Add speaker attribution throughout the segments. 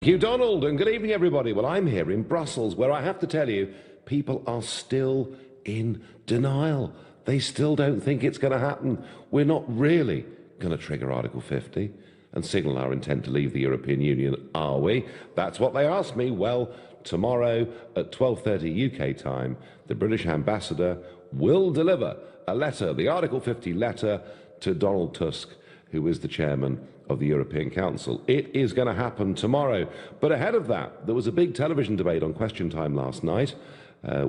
Speaker 1: Thank you, Donald, and good evening, everybody. Well, I'm here in Brussels, where I have to tell you, people are still in denial. They still don't think it's going to happen. We're not really going to trigger Article 50 and signal our intent to leave the European Union, are we? That's what they asked me. Well, tomorrow at 12:30 UK time, the British ambassador will deliver a letter, the Article 50 letter, to Donald Tusk, who is the chairman of the European Council. It is going to happen tomorrow. But ahead of that, there was a big television debate on Question Time last night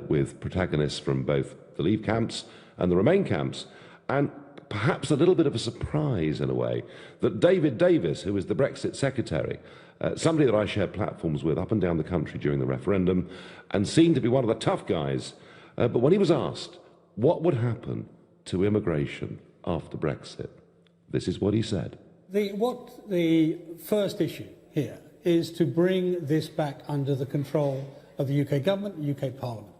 Speaker 1: with protagonists from both the Leave camps and the Remain camps. And perhaps a little bit of a surprise in a way that David Davis, who is the Brexit secretary, somebody that I shared platforms with up and down the country during the referendum and seemed to be one of the tough guys, but when he was asked what would happen to immigration after Brexit, this is what he said.
Speaker 2: The first issue here is to bring this back under the control of the UK government, the UK Parliament,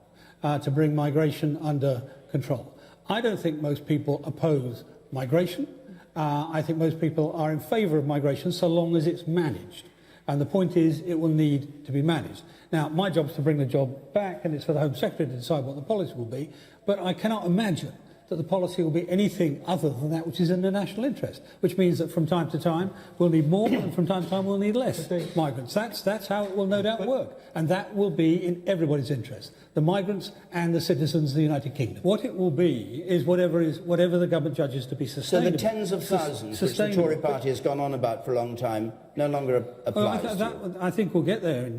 Speaker 2: to bring migration under control. I don't think most people oppose migration. I think most people are in favour of migration so long as it's managed. And the point is, it will need to be managed. Now, my job is to bring the job back, and it's for the Home Secretary to decide what the policy will be, but I cannot imagine that the policy will be anything other than that which is in the national interest, which means that from time to time we'll need more and from time to time we'll need less migrants. That's how it will no doubt work, and that will be in everybody's interest, the migrants and the citizens of the United Kingdom. What it will be is whatever the government judges to be sustainable.
Speaker 3: So the tens of thousands which the Tory party has gone on about for a long time no longer applies to you.
Speaker 2: I think we'll get there,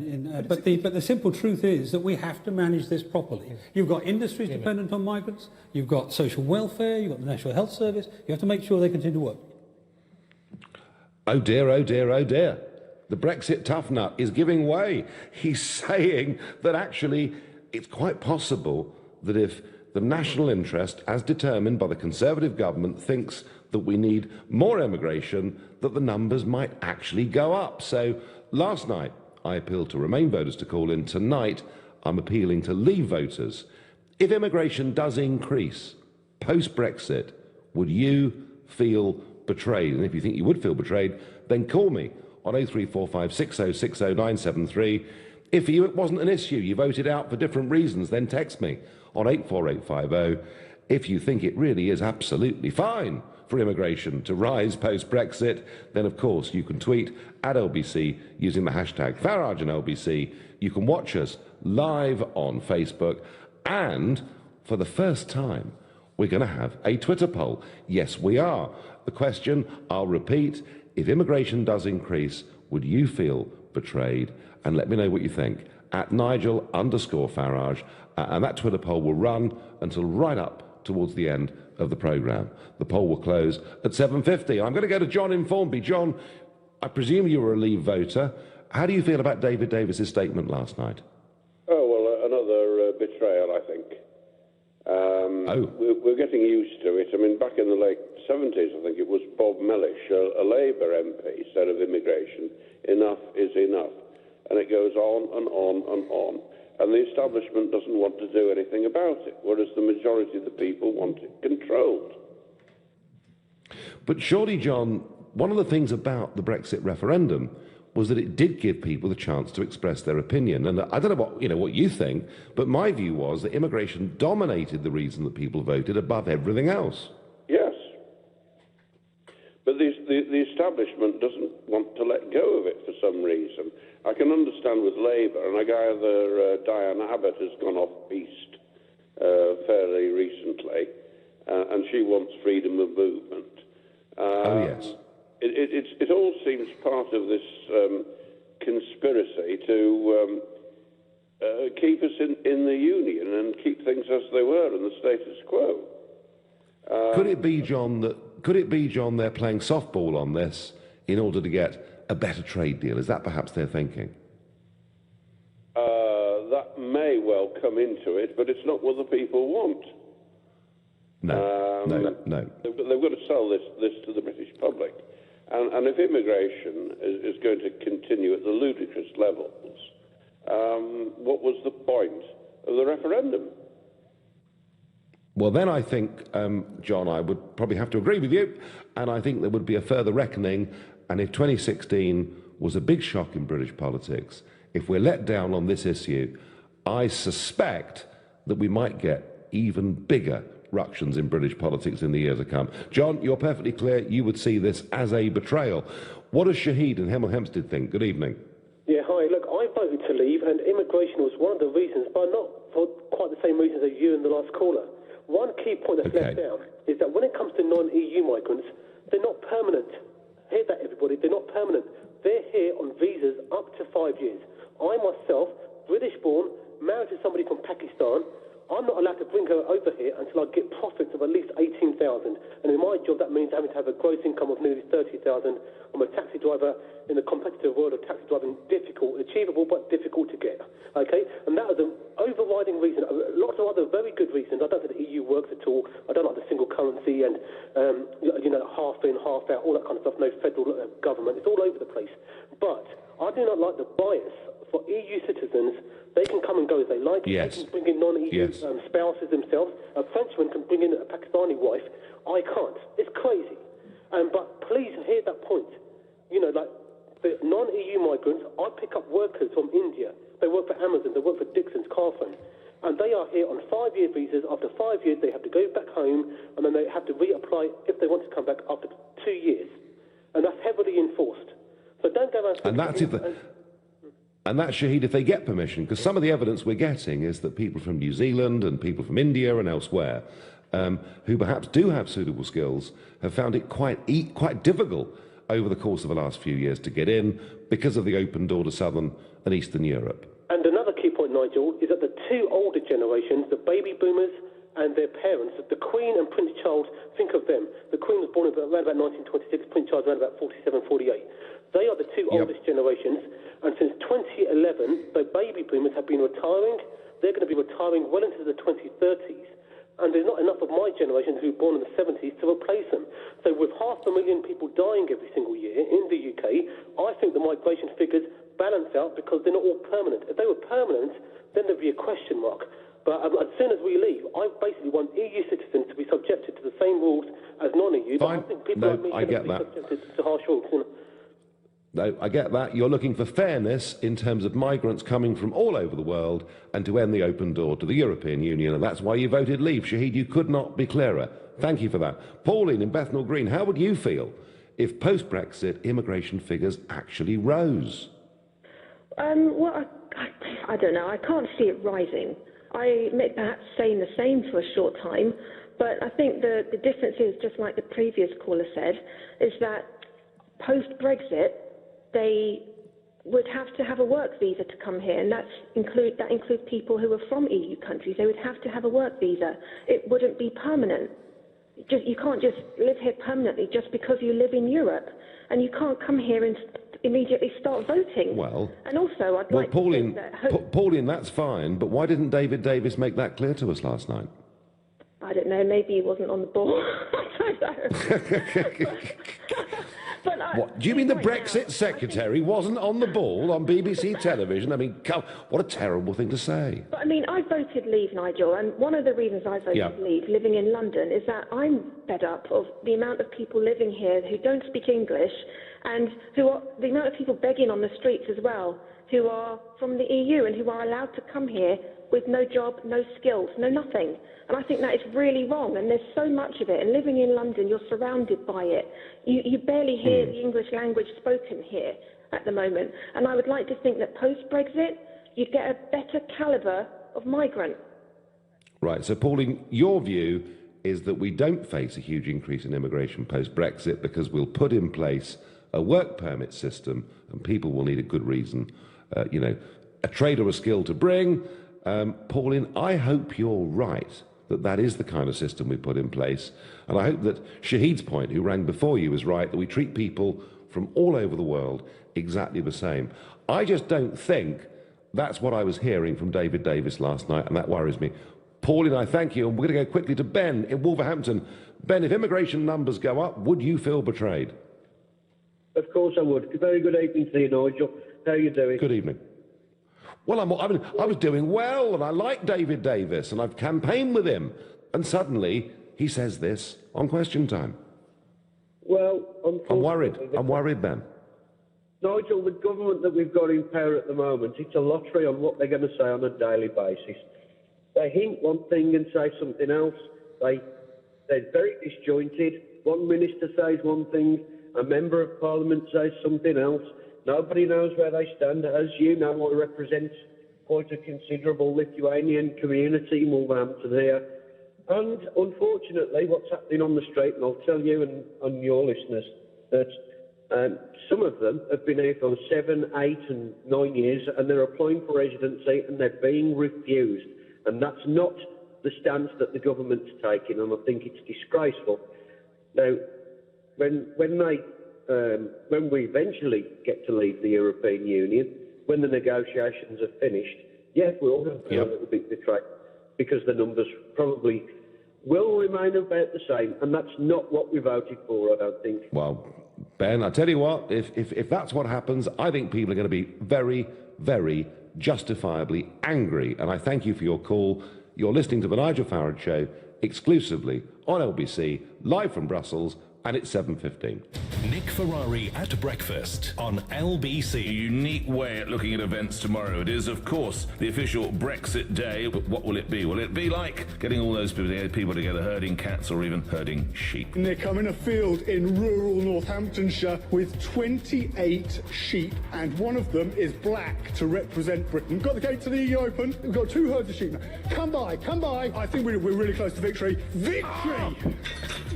Speaker 2: but the simple truth is that we have to manage this properly. You've got industries dependent on migrants, you've got social welfare, you've got the National Health Service, you have to make sure they continue to work.
Speaker 1: Oh dear, oh dear, oh dear. The Brexit tough nut is giving way. He's saying that actually it's quite possible that if the national interest, as determined by the Conservative government, thinks that we need more immigration, that the numbers might actually go up. So last night I appealed to Remain voters to call in. Tonight I'm appealing to Leave voters. If immigration does increase post-Brexit, would you feel betrayed? And if you think you would feel betrayed, then call me on 0345 6060 973. If for you it wasn't an issue, you voted out for different reasons, then text me on 84850. If you think it really is absolutely fine for immigration to rise post-Brexit, then of course you can tweet at LBC using the hashtag Farage and LBC. You can watch us live on Facebook, and for the first time we're going to have a Twitter poll. Yes, we are. The question, I'll repeat, if immigration does increase, would you feel betrayed? And let me know what you think at Nigel_Farage. And that Twitter poll will run until right up towards the end of the programme. The poll will close at 7:50. I'm going to go to John in Formby. John, I presume you were a Leave voter. How do you feel about David Davis's statement last night?
Speaker 4: Oh, well, another betrayal, I think. We're getting used to it. I mean, back in the late 70s, I think it was Bob Mellish, a Labour MP, said of immigration, enough is enough. And it goes on and on and on. And the establishment doesn't want to do anything about it, whereas the majority of the people want it controlled.
Speaker 1: But surely, John, one of the things about the Brexit referendum was that it did give people the chance to express their opinion. And I don't know what you think, but my view was that immigration dominated the reason that people voted above everything else.
Speaker 4: Yes. But the establishment doesn't want to let go of it for some reason. I can understand with Labour, and I gather Diane Abbott has gone off-piste fairly recently, and she wants freedom of movement.
Speaker 1: Oh, yes.
Speaker 4: It all seems part of this conspiracy to keep us in the Union and keep things as they were in the status quo.
Speaker 1: Could it be, John, they're playing softball on this in order to get a better trade deal? Is that perhaps their thinking?
Speaker 4: That may well come into it, but it's not what the people want.
Speaker 1: No.
Speaker 4: They've got to sell this to the British public. And if immigration is going to continue at the ludicrous levels, what was the point of the referendum?
Speaker 1: Well, then I think, John, I would probably have to agree with you, and I think there would be a further reckoning, and if 2016 was a big shock in British politics. If we're let down on this issue, I suspect that we might get even bigger ructions in British politics in the years to come. John, you're perfectly clear you would see this as a betrayal. What does Shahid and Hemel Hempstead think? Good evening.
Speaker 5: Yeah, hi. Look, I voted to leave, and immigration was one of the reasons, but not for quite the same reasons as you and the last caller. One key point that's left out is that when it comes to non-EU migrants, they're not permanent. Hear that, everybody? They're not permanent. They're here on visas up to 5 years. I myself, British-born, married to somebody from Pakistan, I'm not allowed to bring her over here until I get profits of at least 18,000. And in my job, that means having to have a gross income of nearly 30,000. I'm a taxi driver in the competitive world of taxi driving, difficult, achievable, but difficult to get. Okay? And that is an overriding reason. Lots of other very good reasons. I don't think the EU works at all. I don't like the single currency and, half in, half out, all that kind of stuff. No federal government. It's all over the place. But I do not like the bias for EU citizens. They can come and go as they like.
Speaker 1: Yes.
Speaker 5: They can bring in non-EU spouses themselves. A Frenchman can bring in a Pakistani wife. I can't. It's crazy. But please hear that point. Like the non-EU migrants, I pick up workers from India. They work for Amazon. They work for Dixon's Carphone. And they are here on 5-year visas. After 5 years, they have to go back home, and then they have to reapply if they want to come back after 2 years. And that's heavily enforced. So don't go around...
Speaker 1: And that's, Shahid, if they get permission, because some of the evidence we're getting is that people from New Zealand and people from India and elsewhere who perhaps do have suitable skills have found it quite difficult over the course of the last few years to get in because of the open door to Southern and Eastern Europe.
Speaker 5: And another key point, Nigel, is that the two older generations, the baby boomers and their parents, the Queen and Prince Charles, think of them. The Queen was born around about 1926, Prince Charles around about 47, 48. They are the two oldest generations, and since 2011, the baby boomers have been retiring. They're going to be retiring well into the 2030s, and there's not enough of my generation who were born in the 70s to replace them. So with 500,000 people dying every single year in the UK, I think the migration figures balance out because they're not all permanent. If they were permanent, then there'd be a question mark. But as soon as we leave, I basically want EU citizens to be subjected to the same rules as non-EU. But I think people like me should be subjected to harsh rules.
Speaker 1: No, I get that. You're looking for fairness in terms of migrants coming from all over the world and to end the open door to the European Union, and that's why you voted leave. Shahid, you could not be clearer. Thank you for that. Pauline in Bethnal Green, how would you feel if post-Brexit immigration figures actually rose?
Speaker 6: Well, I don't know. I can't see it rising. I admit perhaps saying the same for a short time, but I think the difference is, just like the previous caller said, is that post-Brexit, they would have to have a work visa to come here, and that includes people who are from EU countries. They would have to have a work visa. It wouldn't be permanent. You can't just live here permanently just because you live in Europe, and you can't come here and immediately start voting.
Speaker 1: Well,
Speaker 6: and also,
Speaker 1: Pauline, Pauline, that's fine, but why didn't David Davis make that clear to us last night?
Speaker 6: I don't know. Maybe he wasn't on the ball. I don't know.
Speaker 1: What, do you mean the Brexit secretary wasn't on the ball on BBC television? I mean, what a terrible thing to say.
Speaker 6: But I mean, I voted leave, Nigel, and one of the reasons I voted leave, living in London, is that I'm fed up of the amount of people living here who don't speak English, and the amount of people begging on the streets as well, who are from the EU and who are allowed to come here with no job, no skills, no nothing. And I think that is really wrong, and there's so much of it. And living in London, you're surrounded by it. You barely hear the English language spoken here at the moment. And I would like to think that post-Brexit, you'd get a better calibre of migrant.
Speaker 1: Right, so Pauline, your view is that we don't face a huge increase in immigration post-Brexit because we'll put in place a work permit system and people will need a good reason, a trade or a skill to bring. Pauline, I hope you're right that is the kind of system we put in place. And I hope that Shahid's point, who rang before you, is right, that we treat people from all over the world exactly the same. I just don't think that's what I was hearing from David Davis last night, and that worries me. Pauline, I thank you, and we're going to go quickly to Ben in Wolverhampton. Ben, if immigration numbers go up, would you feel betrayed?
Speaker 7: Of course I would. Very good evening to you, Nigel. How are you doing?
Speaker 1: Good evening. Well, I was doing well, and I like David Davis, and I've campaigned with him. And suddenly, he says this on Question Time.
Speaker 7: Well,
Speaker 1: I'm worried. I'm worried, Ben.
Speaker 7: Nigel, the government that we've got in power at the moment, it's a lottery on what they're going to say on a daily basis. They hint one thing and say something else. They're very disjointed. One minister says one thing, a member of parliament says something else. Nobody knows where they stand. As you know, I represent quite a considerable Lithuanian community in Wolverhampton here. And unfortunately, what's happening on the street, and I'll tell you and your listeners, that some of them have been here for 7, 8 and 9 years, and they're applying for residency and they're being refused. And that's not the stance that the government's taking, and I think it's disgraceful. Now, when we eventually get to leave the European Union, when the negotiations are finished, yes, we're all going to feel a little bit betrayed, because the numbers probably will remain about the same, and that's not what we voted for, I don't think.
Speaker 1: Well, Ben, I tell you what, if that's what happens, I think people are going to be very, very justifiably angry, and I thank you for your call. You're listening to the Nigel Farage Show exclusively on LBC, live from Brussels, and it's 7:15.
Speaker 8: Nick Ferrari at breakfast on LBC.
Speaker 9: A unique way at looking at events tomorrow. It is, of course, the official Brexit day. But what will it be? Will it be like getting all those people together herding cats or even herding sheep?
Speaker 10: Nick, I'm in a field in rural Northamptonshire with 28 sheep, and one of them is black to represent Britain. Got the gate to the EU open. We've got 2 herds of sheep now. Come by, come by. I think we're really close to victory. Victory!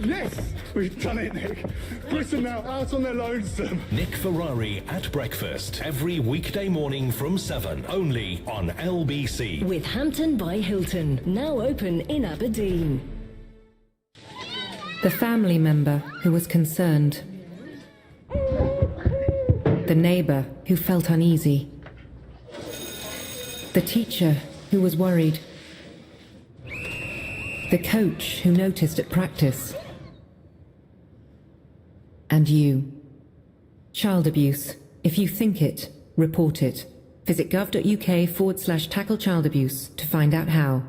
Speaker 10: Yes, we've done it, Nick. Britain now out on their lonesome.
Speaker 8: Nick Ferrari at breakfast every weekday morning from 7, only on LBC.
Speaker 11: With Hampton by Hilton, now open in Aberdeen.
Speaker 12: The family member who was concerned. The neighbour who felt uneasy. The teacher who was worried. The coach who noticed at practice. And you. Child abuse. If you think it, report it. Visit gov.uk/tackle child abuse to find out how.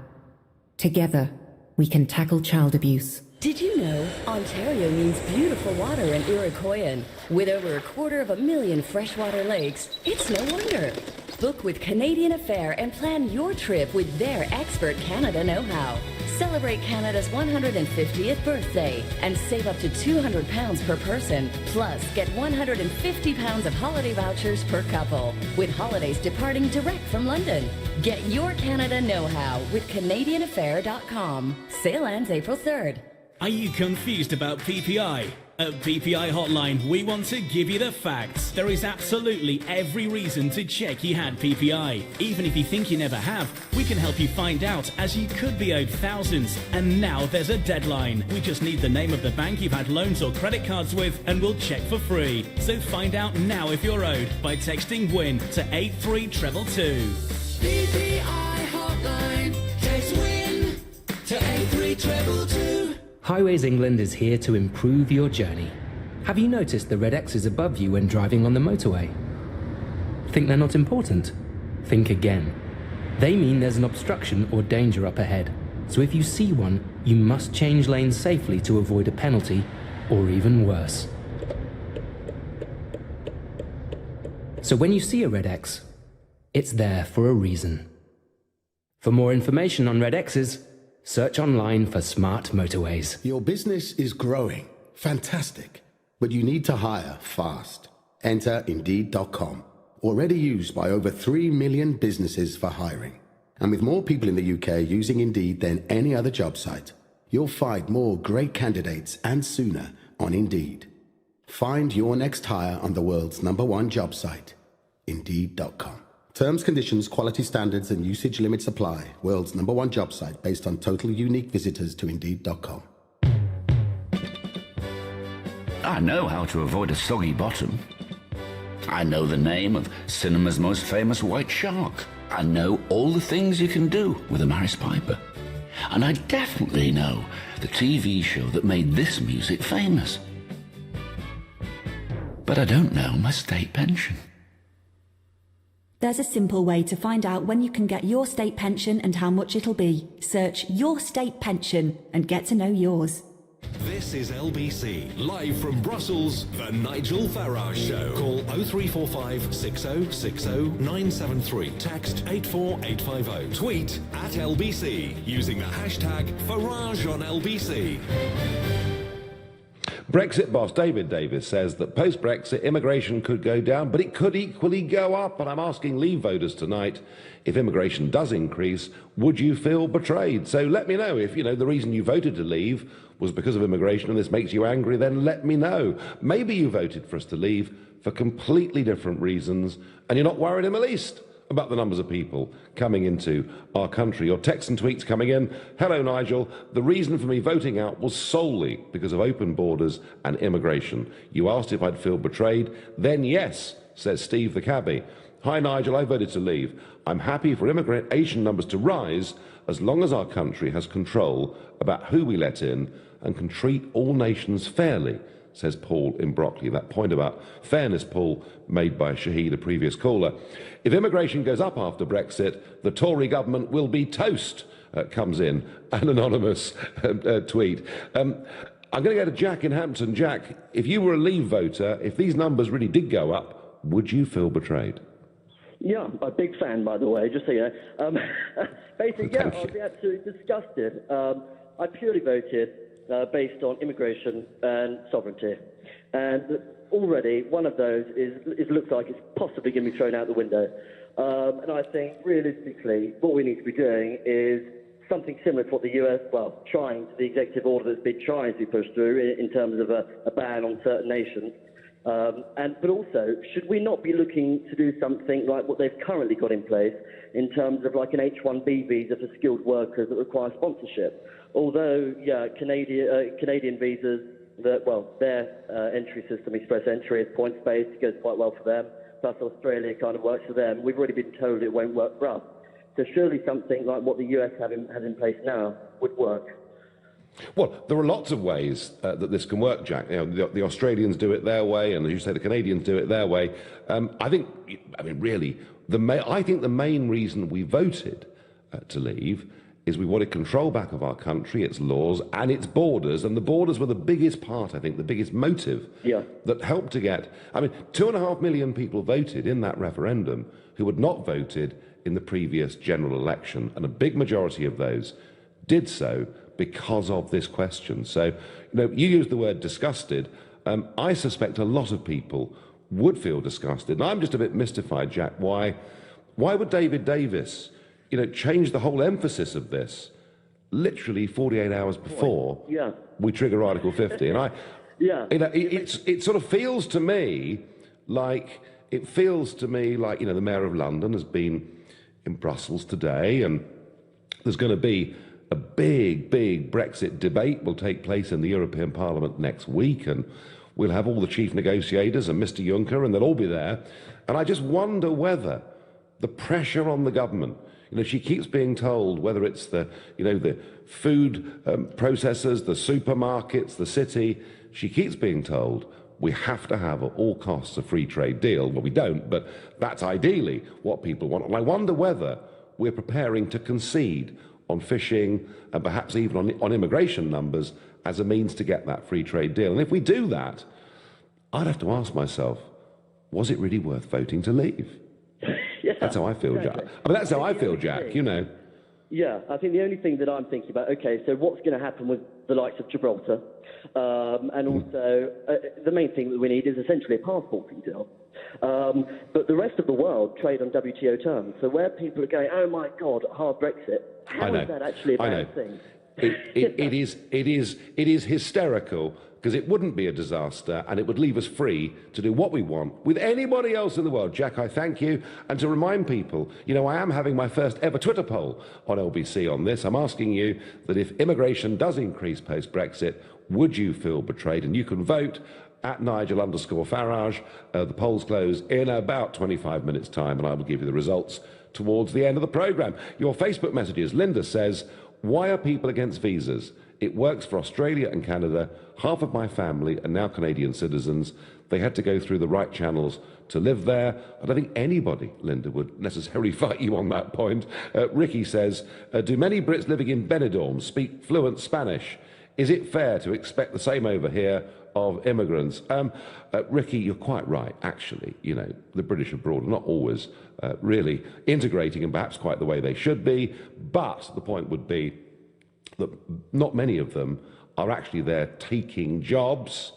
Speaker 12: Together, we can tackle child abuse.
Speaker 11: Did you know Ontario means beautiful water in Iroquoian? With over 250,000 freshwater lakes, it's no wonder. Book with Canadian Affair and plan your trip with their expert Canada know-how. Celebrate Canada's 150th birthday and save up to £200 per person. Plus, get £150 of holiday vouchers per couple, with holidays departing direct from London. Get your Canada know-how with CanadianAffair.com. Sale ends April 3rd.
Speaker 13: Are you confused about PPI? At PPI Hotline, we want to give you the facts. There is absolutely every reason to check you had PPI. Even if you think you never have, we can help you find out, as you could be owed thousands. And now there's a deadline. We just need the name of the bank you've had loans or credit cards with, and we'll check for free. So find out now if you're owed by texting WIN to 83222.
Speaker 14: PPI Hotline, text WIN to 83222.
Speaker 15: Highways England is here to improve your journey. Have you noticed the red X's above you when driving on the motorway? Think they're not important? Think again. They mean there's an obstruction or danger up ahead. So if you see one, you must change lanes safely to avoid a penalty, or even worse. So when you see a red X, it's there for a reason. For more information on red X's, search online for smart motorways.
Speaker 16: Your business is growing. Fantastic. But you need to hire fast. Enter Indeed.com. Already used by over 3 million businesses for hiring. And with more people in the UK using Indeed than any other job site, you'll find more great candidates and sooner on Indeed. Find your next hire on the world's #1 job site, Indeed.com. Terms, conditions, quality standards and usage limits apply. World's #1 job site based on total unique visitors to Indeed.com.
Speaker 17: I know how to avoid a soggy bottom. I know the name of cinema's most famous white shark. I know all the things you can do with a Maris Piper. And I definitely know the TV show that made this music famous. But I don't know my state pension.
Speaker 18: There's a simple way to find out when you can get your state pension and how much it'll be. Search Your State Pension and get to know yours.
Speaker 8: This is LBC, live from Brussels, the Nigel Farage Show. Call 0345 6060 973. Text 84850. Tweet at LBC using the hashtag Farage on LBC.
Speaker 1: Brexit boss David Davis says that post-Brexit immigration could go down, but it could equally go up. And I'm asking Leave voters tonight, if immigration does increase, would you feel betrayed? So let me know. If, you know, the reason you voted to leave was because of immigration and this makes you angry, then let me know. Maybe you voted for us to leave for completely different reasons and you're not worried in the least about the numbers of people coming into our country. Your texts and tweets coming in. Hello, Nigel. The reason for me voting out was solely because of open borders and immigration. You asked if I'd feel betrayed. Then yes, says Steve the cabbie. Hi, Nigel. I voted to leave. I'm happy for immigration numbers to rise as long as our country has control about who we let in and can treat all nations fairly, says Paul in Brockley. That point about fairness, Paul, made by Shahid, a previous caller. If immigration goes up after Brexit, the Tory government will be toast, comes in an anonymous tweet. I'm going to go to Jack in Hampton. Jack, if you were a Leave voter, if these numbers really did go up, would you feel betrayed?
Speaker 19: Yeah, I'm a big fan, by the way, just so you know. Basically, yeah, I'd be absolutely disgusted. I purely voted based on immigration and sovereignty. And already one of those looks like it's possibly going to be thrown out the window. And I think, realistically, what we need to be doing is something similar to what the US, well, trying to the executive order that's been trying to be pushed through in terms of a ban on certain nations. But also, should we not be looking to do something like what they've currently got in place in terms of like an H-1B visa for skilled workers that require sponsorship? Although, yeah, Canadian visas, their entry system, express entry, is points-based, goes quite well for them. Plus Australia kind of works for them. We've already been told it won't work for us. So surely something like what the US has in place now would work.
Speaker 1: Well, there are lots of ways that this can work, Jack. You know, the Australians do it their way, and as you say, the Canadians do it their way. I think the main reason we voted to leave is we wanted control back of our country, its laws, and its borders. And the borders were the biggest part, I think, the biggest motive that helped to get... 2.5 million people voted in that referendum who had not voted in the previous general election, and a big majority of those did so because of this question. So, you know, you used the word disgusted. I suspect a lot of people would feel disgusted. And I'm just a bit mystified, Jack, why would David Davis, you know, change the whole emphasis of this literally 48 hours before we trigger Article 50? And you know, it sort of feels to me like, you know, the Mayor of London has been in Brussels today, and there's going to be a big Brexit debate will take place in the European Parliament next week, and we'll have all the chief negotiators and Mr. Juncker, and they'll all be there. And I just wonder whether the pressure on the government, you know, she keeps being told, whether it's the food processors, the supermarkets, the city, she keeps being told we have to have at all costs a free trade deal. Well, we don't, but that's ideally what people want. And I wonder whether we're preparing to concede on fishing and perhaps even on immigration numbers as a means to get that free trade deal. And if we do that, I'd have to ask myself, was it really worth voting to leave? That's how I feel, Jack. That's how I feel, Jack, you know.
Speaker 19: Yeah, I think the only thing that I'm thinking about, okay, so what's going to happen with the likes of Gibraltar? And also, the main thing that we need is essentially a passporting deal. But the rest of the world trade on WTO terms. So where people are going, oh my God, hard Brexit, how is that actually a bad thing?
Speaker 1: It is hysterical, because it wouldn't be a disaster and it would leave us free to do what we want with anybody else in the world. Jack, I thank you. And to remind people, you know, I am having my first ever Twitter poll on LBC on this. I'm asking you that if immigration does increase post-Brexit, would you feel betrayed? And you can vote at Nigel_Farage. The polls close in about 25 minutes' time, and I will give you the results towards the end of the programme. Your Facebook messages. Linda says, why are people against visas? It works for Australia and Canada. Half of my family are now Canadian citizens. They had to go through the right channels to live there. I don't think anybody, Linda, would necessarily fight you on that point. Ricky says, do many Brits living in Benidorm speak fluent Spanish? Is it fair to expect the same over here of immigrants? Ricky, you're quite right, actually. You know, the British abroad are not always really integrating and perhaps quite the way they should be, but the point would be that not many of them are actually there taking jobs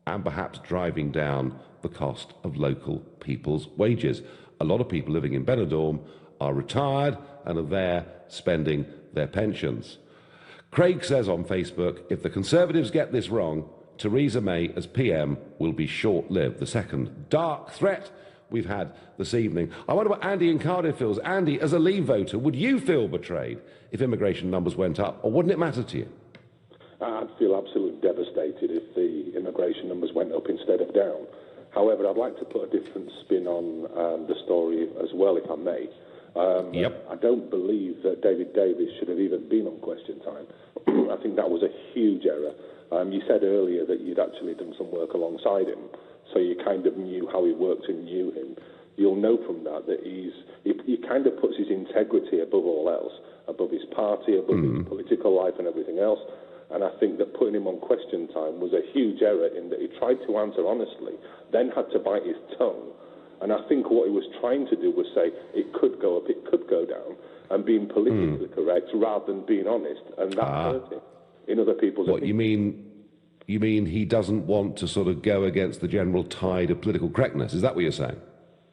Speaker 1: and perhaps driving down the cost of local people's wages. A lot of people living in Benidorm are retired and are there spending their pensions. Craig says on Facebook, if the Conservatives get this wrong, Theresa May as PM will be short-lived. The second dark threat we've had this evening. I wonder what Andy in Cardiff feels. Andy, as a Leave voter, would you feel betrayed if immigration numbers went up, or wouldn't it matter to you?
Speaker 20: I'd feel absolutely devastated if the immigration numbers went up instead of down. However, I'd like to put a different spin on the story as well, if I may. I don't believe that David Davis should have even been on Question Time. I think that was a huge error. You said earlier that you'd actually done some work alongside him, so you kind of knew how he worked and knew him. You'll know from that he kind of puts his integrity above all else, above his party, above his political life and everything else. And I think that putting him on Question Time was a huge error in that he tried to answer honestly, then had to bite his tongue. And I think what he was trying to do was say, it could go up, it could go down, and being politically correct rather than being honest. And that hurt him in other people's opinions. You mean he doesn't want to sort of go against the general tide of political correctness? Is that what you're saying?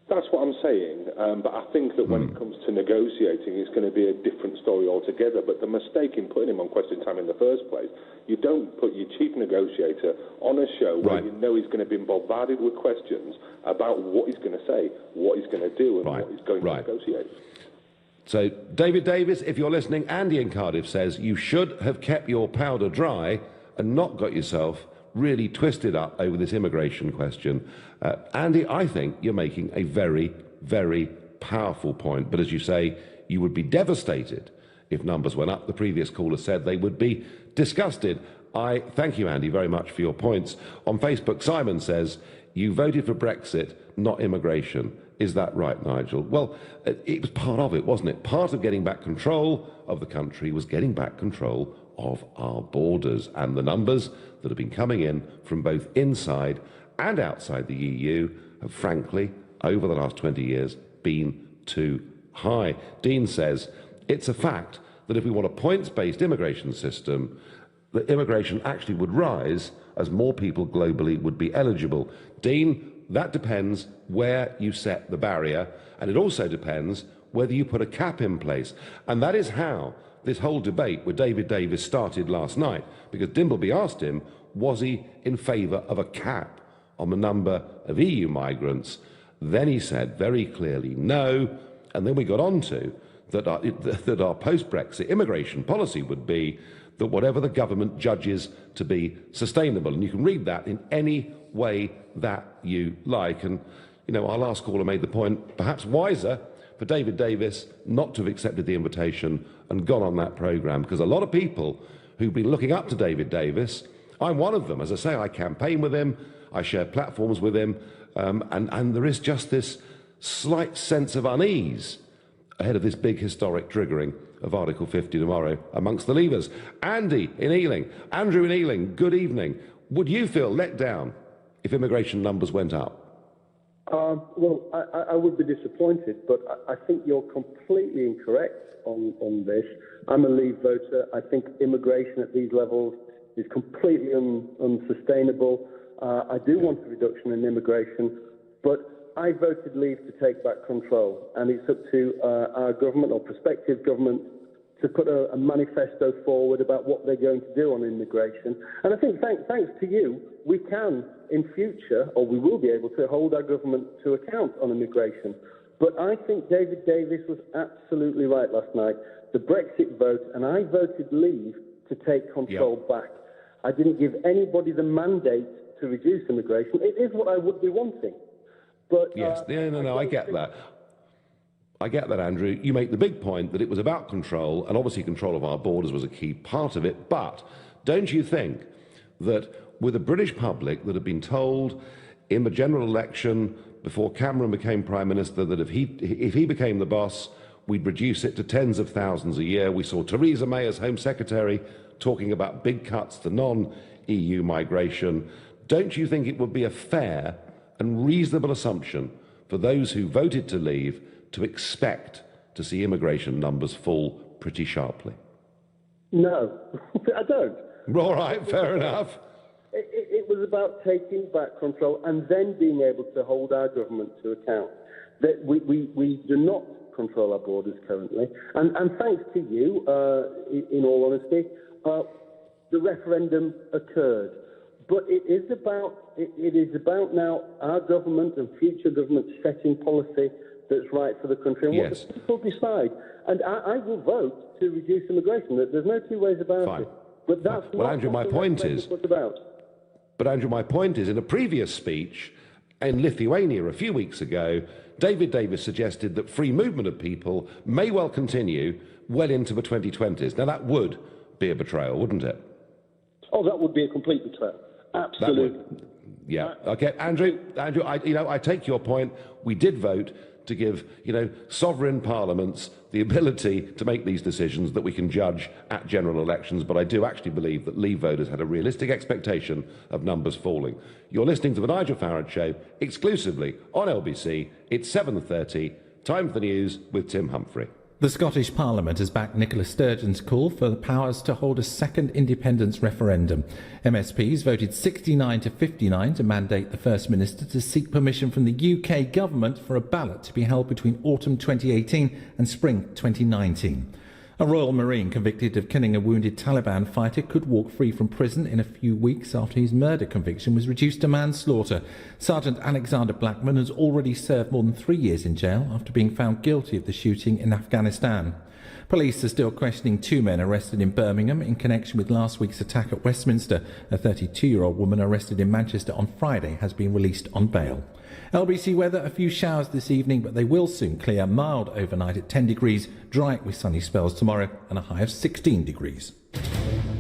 Speaker 20: That's what I'm saying. But I think that when it comes to negotiating, it's going to be a different story altogether. But the mistake in putting him on Question Time in the first place, you don't put your chief negotiator on a show where you know he's going to be bombarded with questions about what he's going to say, what he's going to do, and what he's going to negotiate. So, David Davis, if you're listening, Andy in Cardiff says you should have kept your powder dry and not got yourself really twisted up over this immigration question. Andy, I think you're making a very, very powerful point. But as you say, you would be devastated if numbers went up. The previous caller said they would be disgusted. I thank you, Andy, very much for your points. On Facebook, Simon says, you voted for Brexit, not immigration. Is that right, Nigel? Well, it was part of it, wasn't it? Part of getting back control of the country was getting back control of our borders, and the numbers that have been coming in from both inside and outside the EU have, frankly, over the last 20 years, been too high. Dean says it's a fact that if we want a points-based immigration system, that immigration actually would rise as more people globally would be eligible. Dean, that depends where you set the barrier, and it also depends whether you put a cap in place. And that is how this whole debate with David Davis started last night, because Dimbleby asked him, was he in favour of a cap on the number of EU migrants? Then he said very clearly no, and then we got on to that our post-Brexit immigration policy would be that whatever the government judges to be sustainable, and you can read that in any way that you like. And, you know, our last caller made the point, perhaps wiser for David Davis not to have accepted the invitation and gone on that programme, because a lot of people who've been looking up to David Davis, I'm one of them. As I say, I campaign with him, I share platforms with him, and there is just this slight sense of unease ahead of this big historic triggering of Article 50 tomorrow amongst the Leavers. Andrew in Ealing, good evening. Would you feel let down if immigration numbers went up?
Speaker 21: Well, I would be disappointed, but I think you're completely incorrect on this. I'm a Leave voter. I think immigration at these levels is completely unsustainable. I do want a reduction in immigration, but I voted Leave to take back control, and it's up to our government or prospective government to put a manifesto forward about what they're going to do on immigration. And I think thanks to you, we can in future, or we will be able to hold our government to account on immigration. But I think David Davis was absolutely right last night. The Brexit vote, and I voted Leave to take control back. I didn't give anybody the mandate to reduce immigration. It is what I would be wanting. But
Speaker 1: yes, I get that. I get that, Andrew. You make the big point that it was about control, and obviously control of our borders was a key part of it. But don't you think that with the British public that had been told in the general election before Cameron became Prime Minister that if he became the boss, we'd reduce it to tens of thousands a year. We saw Theresa May as Home Secretary talking about big cuts to non-EU migration. Don't you think it would be a fair and reasonable assumption for those who voted to leave to expect to see immigration numbers fall pretty sharply?
Speaker 21: No, I don't.
Speaker 1: All right, fair enough.
Speaker 21: It was about taking back control and then being able to hold our government to account. That we do not control our borders currently. And thanks to you, in all honesty, the referendum occurred. But it is about now our government and future governments setting policy that's right for the country and
Speaker 1: yes.
Speaker 21: what the people decide. And I will vote to reduce immigration. There's no two ways about it. But that's
Speaker 1: well,
Speaker 21: not
Speaker 1: Andrew,
Speaker 21: what
Speaker 1: my
Speaker 21: the
Speaker 1: point
Speaker 21: referendum
Speaker 1: is.
Speaker 21: was about.
Speaker 1: But Andrew, my point is, in a previous speech in Lithuania a few weeks ago, David Davis suggested that free movement of people may well continue well into the 2020s. Now, that would be a betrayal, wouldn't it?
Speaker 21: Oh, that would be a complete betrayal. Absolutely.
Speaker 1: Yeah. Okay, Andrew, I take your point. We did vote to give, sovereign parliaments the ability to make these decisions that we can judge at general elections. But I do actually believe that Leave voters had a realistic expectation of numbers falling. You're listening to the Nigel Farage Show exclusively on LBC. It's 7:30. Time for the news with Tim Humphrey.
Speaker 3: The Scottish Parliament has backed Nicola Sturgeon's call for the powers to hold a second independence referendum. MSPs voted 69 to 59 to mandate the First Minister to seek permission from the UK government for a ballot to be held between autumn 2018 and spring 2019. A Royal Marine convicted of killing a wounded Taliban fighter could walk free from prison in a few weeks after his murder conviction was reduced to manslaughter. Sergeant Alexander Blackman has already served more than 3 years in jail after being found guilty of the shooting in Afghanistan. Police are still questioning 2 men arrested in Birmingham in connection with last week's attack at Westminster. A 32-year-old woman arrested in Manchester on Friday has been released on bail. LBC weather, a few showers this evening, but they will soon clear. Mild overnight at 10 degrees, dry with sunny spells tomorrow and a high of 16 degrees.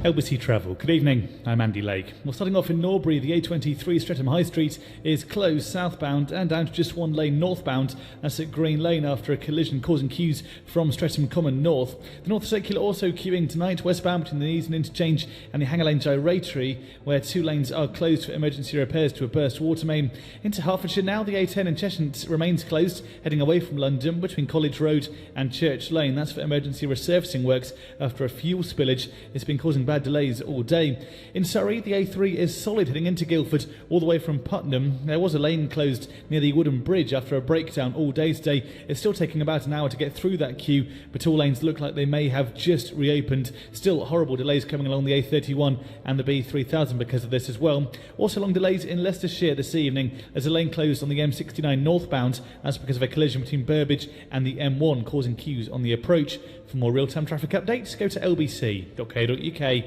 Speaker 22: LBC Travel. Good evening, I'm Andy Lake. Well, starting off in Norbury, the A23 Streatham High Street is closed southbound and down to just one lane northbound. That's at Green Lane after a collision causing queues from Streatham Common North. The North Circular also queuing tonight westbound between the Easton Interchange and the Hanger Lane Gyratory, where 2 lanes are closed for emergency repairs to a burst water main. Into Hertfordshire now, the A10 in Cheshire remains closed, heading away from London between College Road and Church Lane. That's for emergency resurfacing works after a fuel spillage. It's been causing bad delays all day. In Surrey, the A3 is solid heading into Guildford all the way from Putnam. There was a lane closed near the Wooden Bridge after a breakdown all day today. It's still taking about an hour to get through that queue, but all lanes look like they may have just reopened. Still horrible delays coming along the A31 and the B3000 because of this as well. Also long delays in Leicestershire this evening. There's a lane closed on the M69 northbound. That's because of a collision between Burbage and the M1 causing queues on the approach. For more real-time traffic updates, go to lbc.co.uk.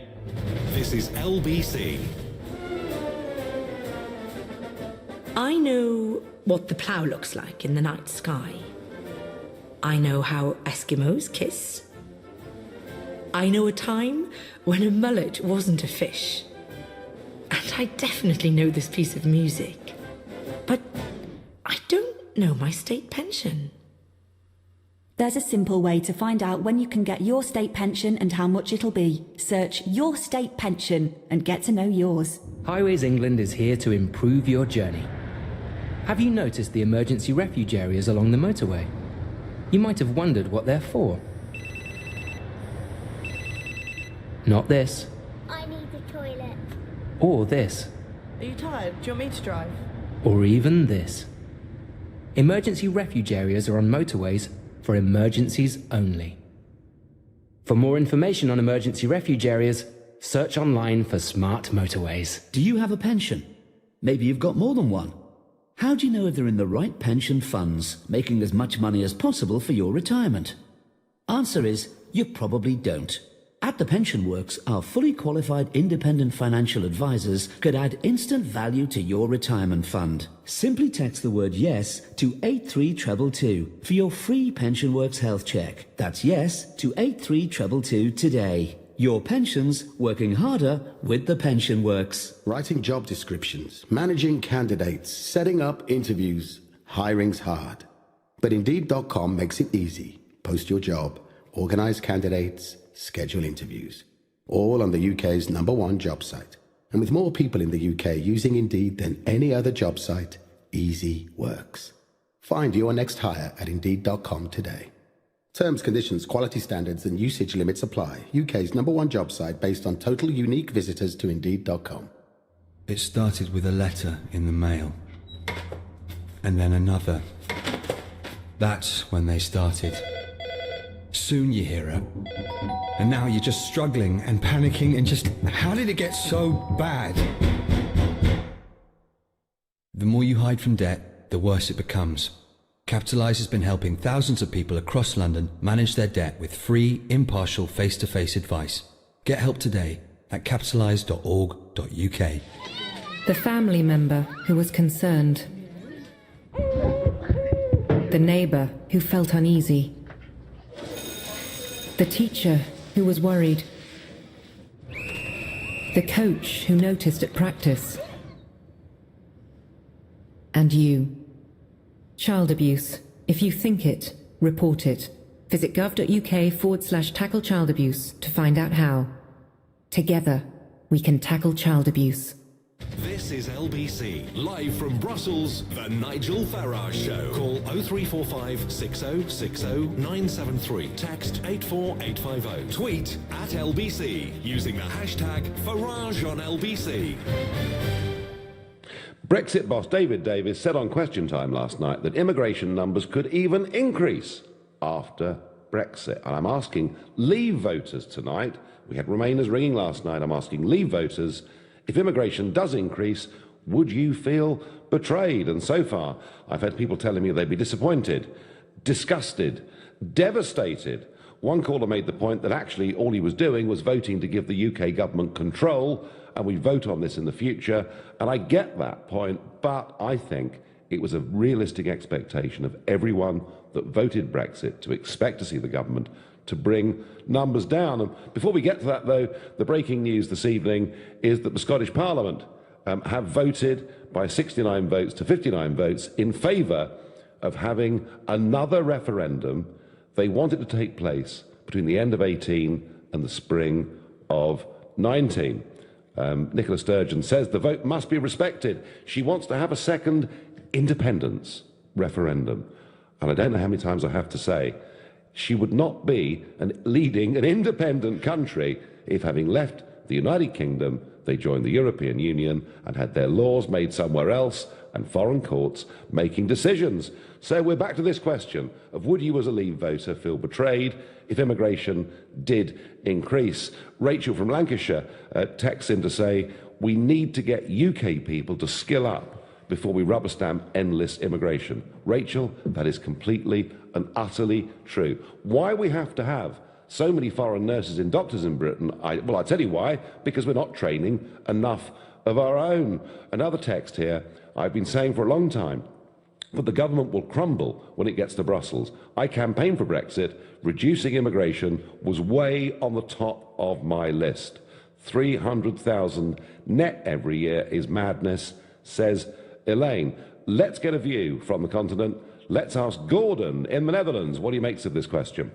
Speaker 8: This is LBC.
Speaker 23: I know what the plough looks like in the night sky. I know how Eskimos kiss. I know a time when a mullet wasn't a fish. And I definitely know this piece of music. But I don't know my state pension.
Speaker 18: There's a simple way to find out when you can get your state pension and how much it'll be. Search Your State Pension and get to know yours.
Speaker 15: Highways England is here to improve your journey. Have you noticed the emergency refuge areas along the motorway? You might have wondered what they're for. Not this.
Speaker 24: I need the toilet.
Speaker 15: Or this.
Speaker 25: Are you tired? Do you want me to drive?
Speaker 15: Or even this. Emergency refuge areas are on motorways for emergencies only. For more information on emergency refuge areas, search online for smart motorways.
Speaker 26: Do you have a pension? Maybe you've got more than one. How do you know if they're in the right pension funds, making as much money as possible for your retirement? Answer is, you probably don't. At the Pension Works, our fully qualified independent financial advisors could add instant value to your retirement fund. Simply text the word YES to 83222 for your free Pension Works health check. That's YES to 83222 today. Your pensions working harder with the Pension Works.
Speaker 16: Writing job descriptions, managing candidates, setting up interviews. Hiring's hard. But Indeed.com makes it easy. post your job, organise candidates, schedule interviews. All on the UK's #1 job site. And with more people in the UK using Indeed than any other job site, easy works. Find your next hire at Indeed.com today. Terms, conditions, quality standards and usage limits apply. UK's #1 job site based on total unique visitors to Indeed.com.
Speaker 2: It started with a letter in the mail. And then another. That's when they started. Soon you hear her. And now you're just struggling and panicking and just, how did it get so bad? The more you hide from debt, the worse it becomes. Capitalise has been helping thousands of people across London manage their debt with free, impartial, face-to-face advice. Get help today at capitalise.org.uk.
Speaker 12: The family member who was concerned. The neighbour who felt uneasy. The teacher who was worried. The coach who noticed at practice. And you. Child abuse. If you think it, report it. Visit gov.uk/tackle child abuse to find out how. Together, we can tackle child abuse.
Speaker 8: This is LBC, live from Brussels, the Nigel Farage Show. Call 0345 6060 973. Text 84850. Tweet at LBC using the hashtag FarageOnLBC.
Speaker 1: Brexit boss David Davis said on Question Time last night that immigration numbers could even increase after Brexit. And I'm asking Leave voters tonight, we had Remainers ringing last night, I'm asking Leave voters, if immigration does increase, would you feel betrayed? And so far, I've had people telling me they'd be disappointed, disgusted, devastated. One caller made the point that actually all he was doing was voting to give the UK government control, and we vote on this in the future. And I get that point, but I think it was a realistic expectation of everyone that voted Brexit to expect to see the government to bring numbers down. And before we get to that, though, the breaking news this evening is that the Scottish Parliament have voted by 69 votes to 59 votes in favour of having another referendum. They want it to take place between the end of 18 and the spring of 19. Nicola Sturgeon says the vote must be respected. She wants to have a second independence referendum. And I don't know how many times I have to say, she would not be leading an independent country if, having left the United Kingdom, they joined the European Union and had their laws made somewhere else and foreign courts making decisions. So we're back to this question of would you as a Leave voter feel betrayed if immigration did increase? Rachel from Lancashire texts in to say, we need to get UK people to skill up before we rubber stamp endless immigration. Rachel, that is completely and utterly true. Why we have to have so many foreign nurses and doctors in Britain, well, I'll tell you why, because we're not training enough of our own. Another text here, I've been saying for a long time that the government will crumble when it gets to Brussels. I campaigned for Brexit. Reducing immigration was way on the top of my list. 300,000 net every year is madness, says Elaine. Let's get a view from the continent. Let's ask Gordon in the Netherlands what he makes of this question.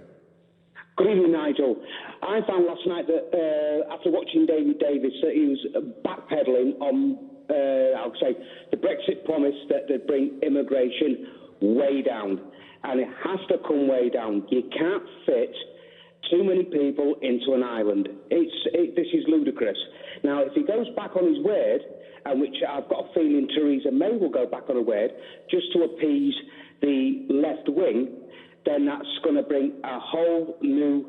Speaker 4: Good evening, Nigel. I found last night that after watching David Davis that he was backpedalling on, I would say, the Brexit promise that they'd bring immigration way down. And it has to come way down. You can't fit too many people into an island. This is ludicrous. Now, if he goes back on his word, and which I've got a feeling Theresa May will go back on her word, just to appease the left wing, then that's going to bring a whole new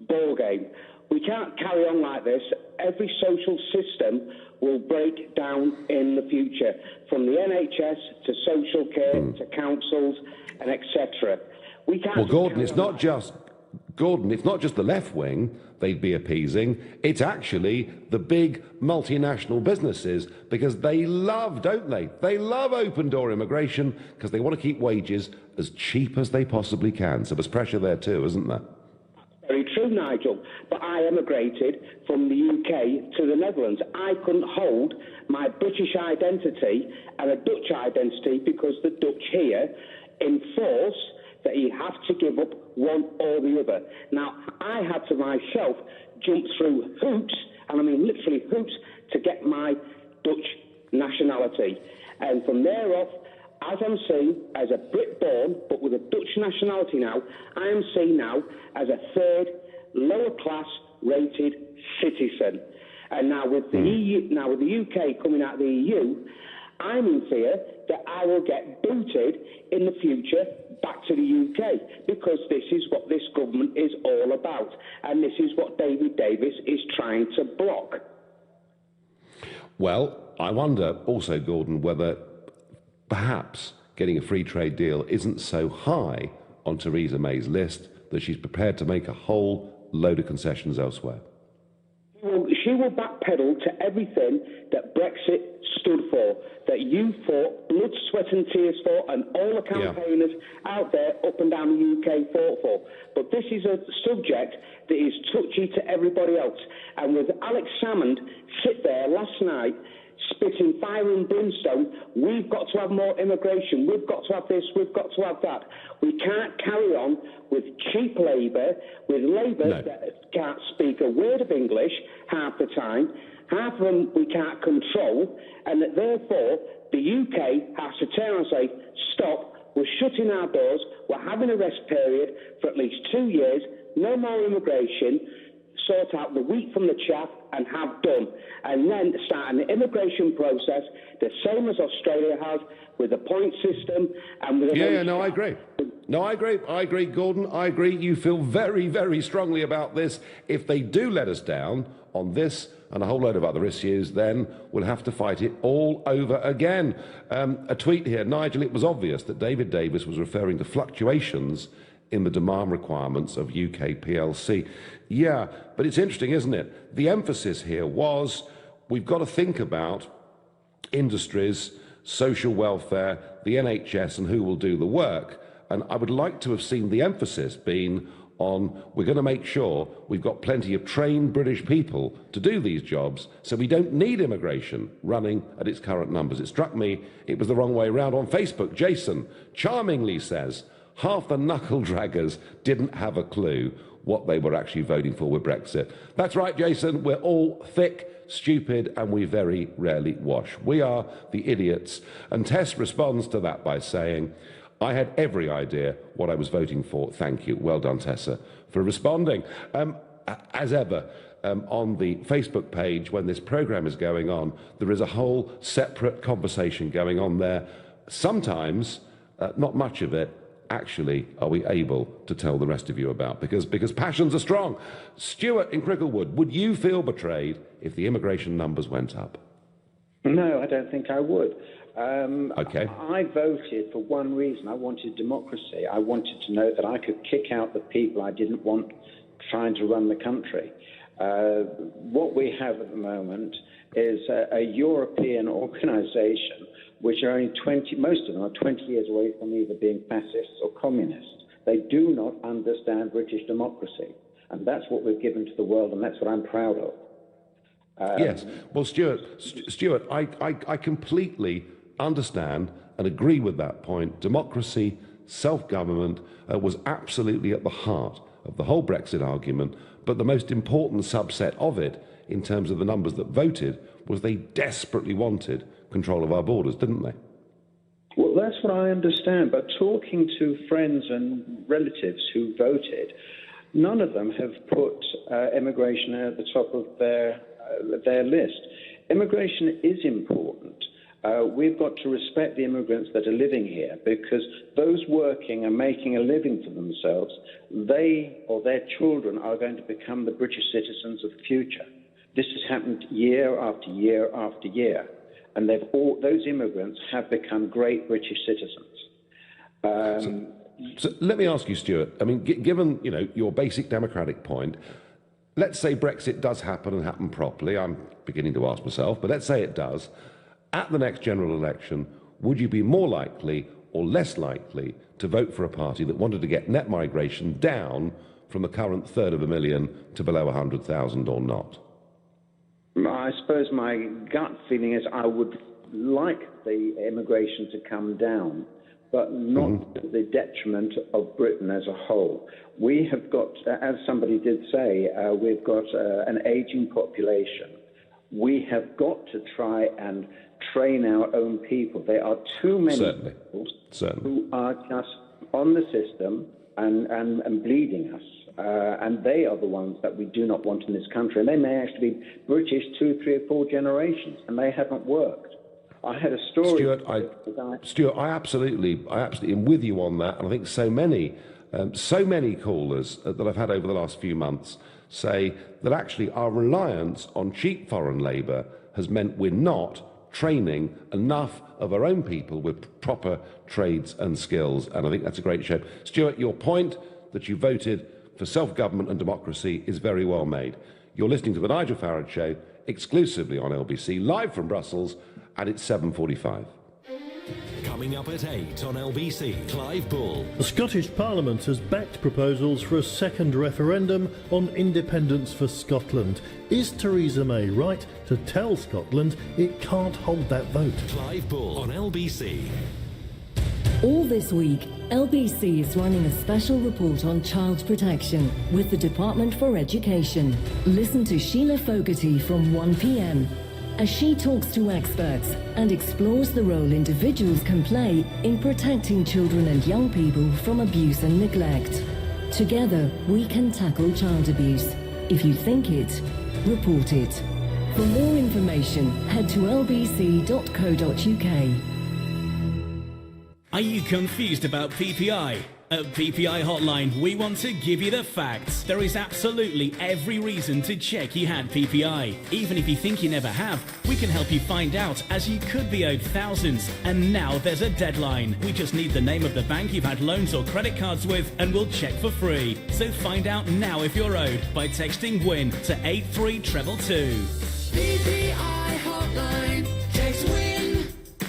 Speaker 4: ball game. We can't carry on like this. Every social system will break down in the future, from the NHS to social care to councils and etc. We can't.
Speaker 1: Well, Gordon, it's not just the left wing they'd be appeasing. It's actually the big multinational businesses, because they love, don't they? They love open-door immigration because they want to keep wages as cheap as they possibly can. So there's pressure there too, isn't there?
Speaker 4: Very true, Nigel. But I emigrated from the UK to the Netherlands. I couldn't hold my British identity and a Dutch identity because the Dutch here enforce that you have to give up one or the other. Now, I had to myself jump through hoops, and I mean literally hoops, to get my Dutch nationality. And from there off, as I'm seen as a Brit born, but with a Dutch nationality now, I am seen now as a third, lower class rated citizen. And now with the EU, now with the UK coming out of the EU, I'm in fear that I will get booted in the future back to the UK, because this is what this government is all about, and this is what David Davis is trying to block.
Speaker 1: Well, I wonder also, Gordon, whether perhaps getting a free trade deal isn't so high on Theresa May's list that she's prepared to make a whole load of concessions elsewhere.
Speaker 4: She will backpedal to everything that Brexit stood for, that you fought blood, sweat and tears for, and all the campaigners out there up and down the UK fought for. But this is a subject that is touchy to everybody else. And with Alex Salmond sit there last night spitting fire and brimstone, we've got to have more immigration, we've got to have this, we've got to have that. We can't carry on with cheap labour, with labour that can't speak a word of English half the time, half of them we can't control, and that therefore the UK has to turn and say, stop, we're shutting our doors, we're having a rest period for at least 2 years, no more immigration, sort out the wheat from the chaff and have done. And then start an immigration process the same as Australia has, with a point system and with
Speaker 1: I agree. No, I agree, Gordon. I agree. You feel very, very strongly about this. If they do let us down on this and a whole load of other issues, then we'll have to fight it all over again. A tweet here, Nigel, it was obvious that David Davis was referring to fluctuations in the demand requirements of UK PLC. Yeah, but it's interesting, isn't it? The emphasis here was we've got to think about industries, social welfare, the NHS and who will do the work. And I would like to have seen the emphasis being on we're going to make sure we've got plenty of trained British people to do these jobs, so we don't need immigration running at its current numbers. It struck me it was the wrong way around. On Facebook, Jason charmingly says, half the knuckle-draggers didn't have a clue what they were actually voting for with Brexit. That's right, Jason, we're all thick, stupid, and we very rarely wash. We are the idiots. And Tess responds to that by saying, I had every idea what I was voting for. Thank you. Well done, Tessa, for responding. As ever, on the Facebook page, when this programme is going on, there is a whole separate conversation going on there. Sometimes, not much of it, actually are we able to tell the rest of you about, because passions are strong. Stuart in Cricklewood, would you feel betrayed if the immigration numbers went up?
Speaker 5: No, I don't think I would.
Speaker 1: Okay.
Speaker 5: I voted for one reason. I wanted democracy. I wanted to know that I could kick out the people I didn't want trying to run the country. What we have at the moment is a European organisation which are only most of them are 20 years away from either being fascists or communists. They do not understand British democracy. And that's what we've given to the world, and that's what I'm proud of.
Speaker 1: Yes. Well, Stuart, I completely understand and agree with that point. Democracy, self-government was absolutely at the heart of the whole Brexit argument, but the most important subset of it, in terms of the numbers that voted, was they desperately wanted control of our borders, didn't they?
Speaker 5: Well, that's what I understand, but talking to friends and relatives who voted, none of them have put immigration at the top of their list. Immigration is important. We've got to respect the immigrants that are living here, because those working and making a living for themselves, they or their children are going to become the British citizens of the future. This has happened year after year after year, and those immigrants have become great British citizens.
Speaker 1: So let me ask you, Stuart, I mean, given your basic democratic point, let's say Brexit does happen and happen properly. I'm beginning to ask myself, but let's say it does. At the next general election, would you be more likely or less likely to vote for a party that wanted to get net migration down from the current 1/3 to below 100,000 or not?
Speaker 5: I suppose my gut feeling is I would like the immigration to come down, but not to the detriment of Britain as a whole. We have got, as somebody did say, we've got an aging population. We have got to try and train our own people. There are too many people who are just on the system and bleeding us. And they are the ones that we do not want in this country. And they may actually be British 2, 3, or 4 generations, and they haven't worked. I had a story.
Speaker 1: Stuart, I absolutely am with you on that. And I think so many callers that I've had over the last few months say that actually our reliance on cheap foreign labour has meant we're not training enough of our own people with proper trades and skills. And I think that's a great shame. Stuart, your point that you voted for self-government and democracy is very well made. You're listening to the Nigel Farage Show exclusively on LBC, live from Brussels, and it's 7:45.
Speaker 8: Coming up at 8 on LBC, Clive Bull.
Speaker 6: The Scottish Parliament has backed proposals for a second referendum on independence for Scotland. Is Theresa May right to tell Scotland it can't hold that vote?
Speaker 8: Clive Bull on LBC.
Speaker 7: All this week, LBC is running a special report on child protection with the Department for Education. Listen to Sheila Fogarty from 1 p.m. as she talks to experts and explores the role individuals can play in protecting children and young people from abuse and neglect. Together, we can tackle child abuse. If you think it, report it. For more information, head to lbc.co.uk.
Speaker 9: Are you confused about PPI? At PPI Hotline, we want to give you the facts. There is absolutely every reason to check you had PPI. Even if you think you never have, we can help you find out, as you could be owed thousands. And now there's a deadline. We just need the name of the bank you've had loans or credit cards with, and we'll check for free. So find out now if you're owed by texting WIN to 83222.
Speaker 14: PPI Hotline, text WIN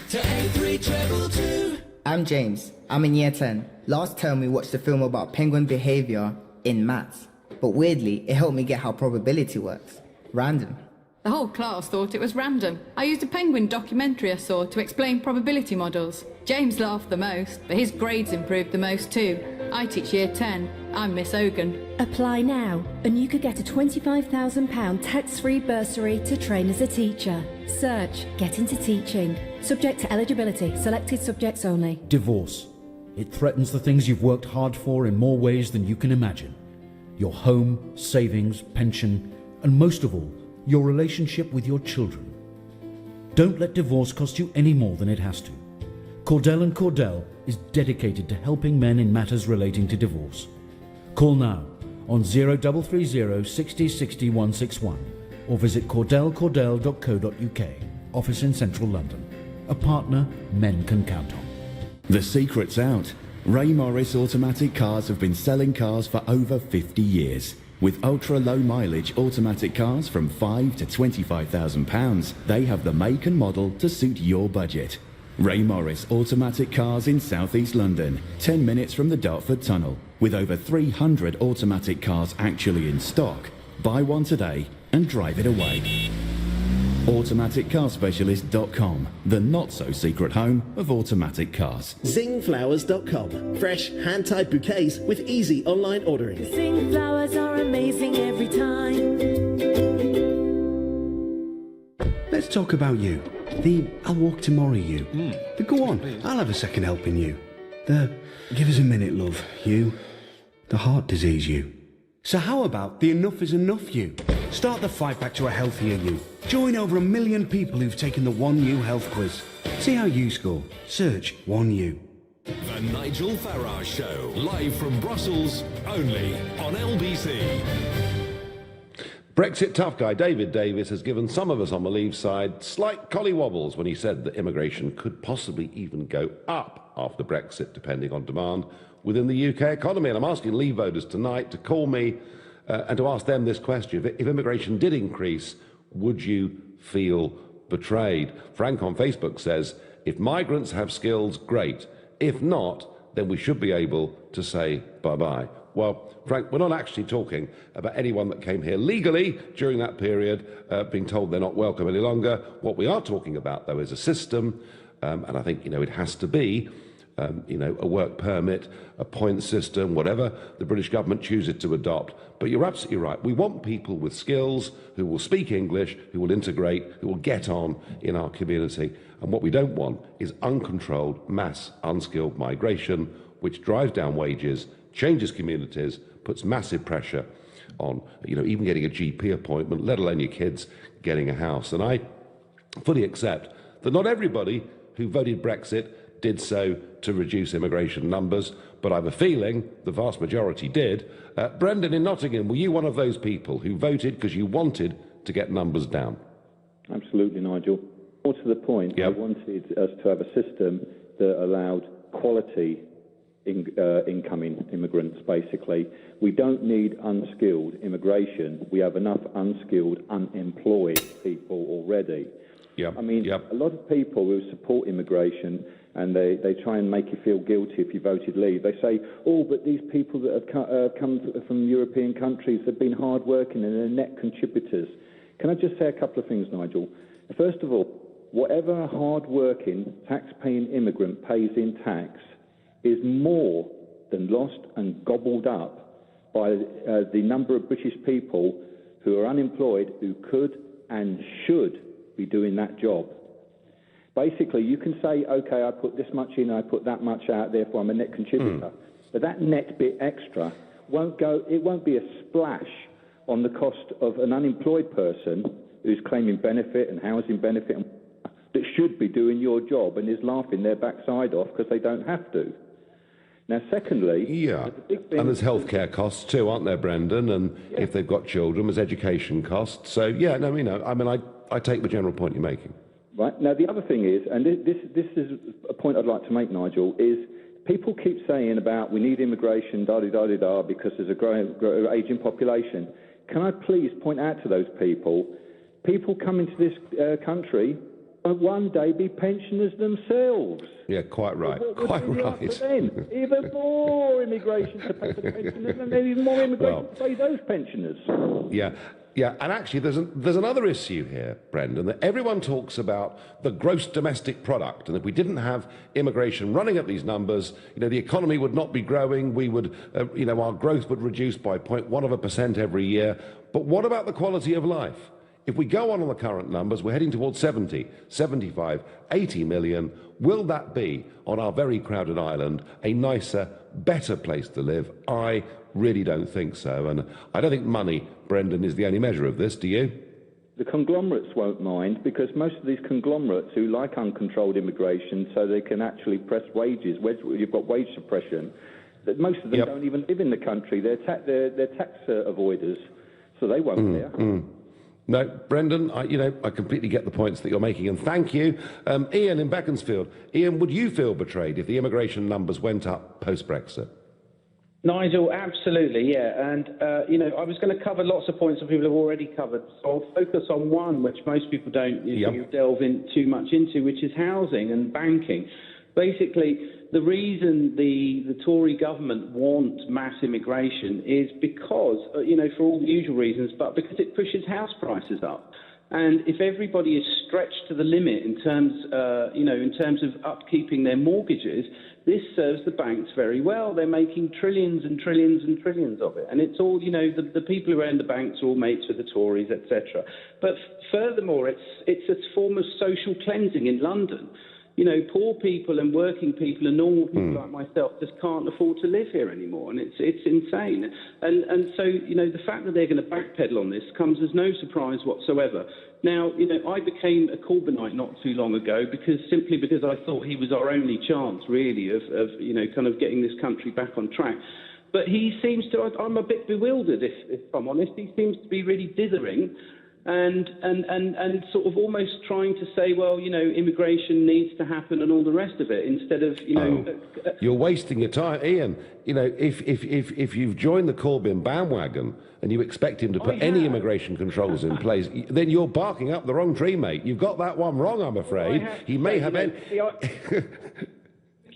Speaker 14: to 83222.
Speaker 10: I'm James. I'm in year 10. Last term we watched a film about penguin behaviour in maths. But weirdly, it helped me get how probability works. Random.
Speaker 11: The whole class thought it was random. I used a penguin documentary I saw to explain probability models. James laughed the most, but his grades improved the most too. I teach year 10. I'm Miss Ogan.
Speaker 13: Apply now, and you could get a £25,000 tax-free bursary to train as a teacher. Search Get Into Teaching. Subject to eligibility. Selected subjects only.
Speaker 27: Divorce. It threatens the things you've worked hard for in more ways than you can imagine. Your home, savings, pension, and most of all, your relationship with your children. Don't let divorce cost you any more than it has to. Cordell & Cordell is dedicated to helping men in matters relating to divorce. Call now on 0330 60 60 161 or visit cordellcordell.co.uk, office in central London. A partner men can count on.
Speaker 28: The secret's out. Ray Morris Automatic Cars have been selling cars for over 50 years. With ultra-low mileage automatic cars from £5,000 to £25,000, they have the make and model to suit your budget. Ray Morris Automatic Cars in South East London, 10 minutes from the Dartford Tunnel. With over 300 automatic cars actually in stock, buy one today and drive it away. AutomaticCarSpecialist.com, the not-so-secret home of automatic cars.
Speaker 29: Zingflowers.com, fresh hand-tied bouquets with easy online ordering.
Speaker 13: Zing flowers are amazing every time.
Speaker 30: Let's talk about you. The I'll walk tomorrow you. The go on, I'll have a second helping you. The give us a minute love you. The heart disease you. So how about the enough is enough you? Start the fight back to a healthier you. Join over 1 million people who've taken the One You health quiz. See how you score. Search One You.
Speaker 8: The Nigel Farage Show, live from Brussels, only on LBC.
Speaker 1: Brexit tough guy David Davis has given some of us on the Leave side slight collywobbles when he said that immigration could possibly even go up after Brexit, depending on demand within the UK economy. And I'm asking Leave voters tonight to call me and to ask them this question. If immigration did increase, would you feel betrayed? Frank on Facebook says, if migrants have skills, great. If not, then we should be able to say bye-bye. Well, Frank, we're not actually talking about anyone that came here legally during that period being told they're not welcome any longer. What we are talking about, though, is a system, and I think, it has to be, a work permit, a point system, whatever the British government chooses to adopt. But you're absolutely right. We want people with skills who will speak English, who will integrate, who will get on in our community. And what we don't want is uncontrolled, mass, unskilled migration, which drives down wages, changes communities, puts massive pressure on, even getting a GP appointment, let alone your kids getting a house. And I fully accept that not everybody who voted Brexit did so to reduce immigration numbers, but I have a feeling the vast majority did. Brendan in Nottingham, were you one of those people who voted because you wanted to get numbers down?
Speaker 3: Absolutely, Nigel. More to the point, I wanted us to have a system that allowed quality incoming immigrants, basically. We don't need unskilled immigration. We have enough unskilled, unemployed people already. I mean, a lot of people who support immigration, and they try and make you feel guilty if you voted Leave. They say, oh, but these people that have come from European countries have been hard-working and they're net contributors. Can I just say a couple of things, Nigel? First of all, whatever a hard-working, tax-paying immigrant pays in tax is more than lost and gobbled up by the number of British people who are unemployed who could and should be doing that job. Basically, you can say, OK, I put this much in, I put that much out, therefore I'm a net contributor. But that net bit extra won't be a splash on the cost of an unemployed person who's claiming benefit and housing benefit that should be doing your job and is laughing their backside off because they don't have to. Now, secondly...
Speaker 1: and there's healthcare costs too, aren't there, Brendan? And if they've got children, there's education costs. So, I take the general point you're making.
Speaker 3: Right. Now, the other thing is, and this is a point I'd like to make, Nigel, is people keep saying about we need immigration, da-da-da-da-da, because there's a growing ageing population. Can I please point out to those people coming to this country will one day be pensioners themselves.
Speaker 1: Yeah, quite right. Quite right.
Speaker 3: Even more immigration to pay for pensioners, and maybe even more immigration to pay those pensioners.
Speaker 1: Yeah, and actually there's another issue here, Brendan, that everyone talks about the gross domestic product, and if we didn't have immigration running at these numbers, the economy would not be growing, we would, our growth would reduce by 0.1% every year. But what about the quality of life? If we go on the current numbers, we're heading towards 70, 75, 80 million. Will that be, on our very crowded island, a nicer, better place to live? I really don't think so. And I don't think money, Brendan, is the only measure of this. Do you?
Speaker 3: The conglomerates won't mind, because most of these conglomerates who like uncontrolled immigration so they can actually press wages, you've got wage suppression, that most of them don't even live in the country. They're tax avoiders, so they won't care.
Speaker 1: No, Brendan, I completely get the points that you're making, and thank you. Ian in Beaconsfield. Ian, would you feel betrayed if the immigration numbers went up post-Brexit?
Speaker 17: Nigel, absolutely, yeah. And, I was going to cover lots of points that people have already covered. So I'll focus on one, which most people don't delve in too much into, which is housing and banking. Basically, the reason the Tory government want mass immigration is because, for all the usual reasons, but because it pushes house prices up. And if everybody is stretched to the limit in terms of upkeeping their mortgages, this serves the banks very well. They're making trillions and trillions and trillions of it. And it's all, the people who own the banks are all mates with the Tories, etc. But furthermore, it's a form of social cleansing in London. Poor people and working people and normal people like myself just can't afford to live here anymore, and it's insane. And so, the fact that they're going to backpedal on this comes as no surprise whatsoever. Now, I became a Corbynite not too long ago simply because I thought he was our only chance, really, of kind of getting this country back on track. But he seems to, I'm a bit bewildered, if I'm honest. He seems to be really dithering and sort of almost trying to say, well, immigration needs to happen and all the rest of it, instead of,
Speaker 1: You're wasting your time, Ian. If you've joined the Corbyn bandwagon and you expect him to put any immigration controls in place, then you're barking up the wrong tree, mate. You've got that one wrong, I'm afraid. He may have...